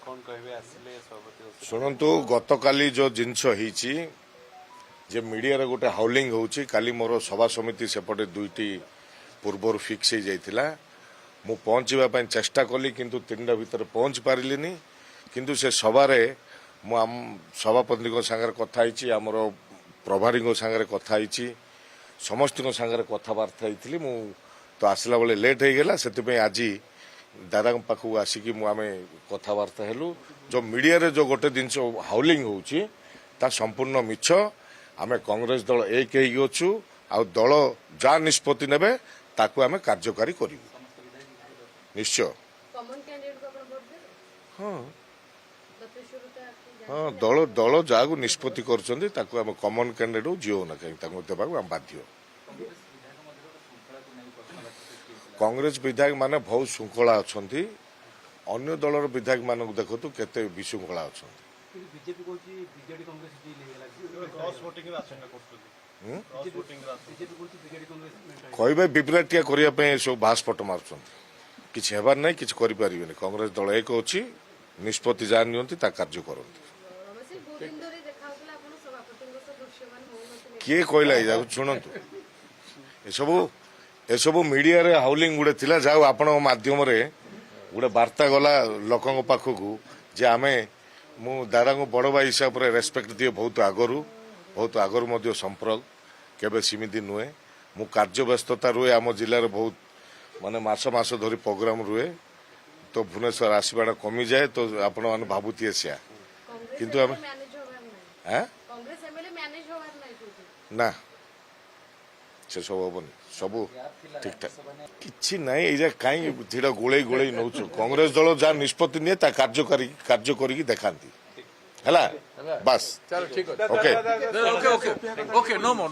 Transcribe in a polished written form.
कौन कहबे आसिले सभापति शुणु गतकाली जो जिनस होईची जे मीडिया रे गोटे हाउलिंग होउची काली मोर सभा समिति सेपटे दुईटी पूर्वर फिक्स हो जाइतिला मु पहुंचवा पई चेष्टा कली किंतु तीनटा भीतर पहुंच पारिलिनी किंतु से सभारे मु आम सभापति को संगे कथा होईची हमरो प्रभारी को संगे कथा होईची समस्त को संगे कथबार्ता होईतिली मु तो आसला बेले लेट हो गला सेति पई आज दादा पाखु आसिकी मु आमे कथबार्ता हेलु जो मीडिया रे जो गोटे जिनस हाउलिंग होउची ता संपूर्ण मिछ आमे कांग्रेस दल एक हेगी अछु आ दल जा निष्पत्ति नेबे ताकू आमे कार्यकारी करिवु निश्चय कॉमन कैंडिडेट को अपन वोट देबे हां शुरू तो आपकी हां दल दल जागु निष्पत्ति करचंदी ताकू आमे कॉमन कैंडिडेट जियो ना कहीं ताकू देबाकू हम बाध्य कांग्रेस विधायक माने बहुत श्रृंखला अछंती अन्य दलर विधायक मानक देखतु केते विशृंखला अछंती बीजेपी कोची बीजेडी कांग्रेस डील हेला क्रॉस वोटिंग रे आशंका करथुली क्रॉस वोटिंग रे बीजेपी कोची बीजेडी कांग्रेस कहबे विभ्राटिया करिया पे सब भासपट मारछंती किछ हेबार नै किछ करि परिबेनी कांग्रेस दल एक अछि निष्पत्ति जान नियंती ता कार्य करंती रमेश बहुत दिन धरि देखाउतला अपन सभापति को दृश्यमान होउनथि किए कहला जा सुनंतु एसबू मीडिया रे हाउलिंग गुड़े थिला जाऊ आपण माध्यम रे गुड़े वार्ता गला लोकंग पाखकू जे आमे मु दादा को बड़ भाई हिसाब रे रेस्पेक्ट दिए बहुत आगरु मध्य संपर्क केबे सीमिति नुहे मु कार्य व्यस्तता रुए आम जिले रे बहुत माने मास धरी प्रोग्राम रुए तो भुवनेश्वर आसवाटा कमी जाए तो आपण माने भाबुती सिया किंतु आमे मैनेज होबार नै हैं कांग्रेस एमएलए मैनेज होबार नै ना से सब हबनी सबू ठीक ठाक किछि नाही एजा काई धीरा गोळै गोळै नउछु कांग्रेस दल जा निष्पत्ति निये ता कार्य करी देखांती हैला बस चलो ठीक है okay okay okay okay no मोर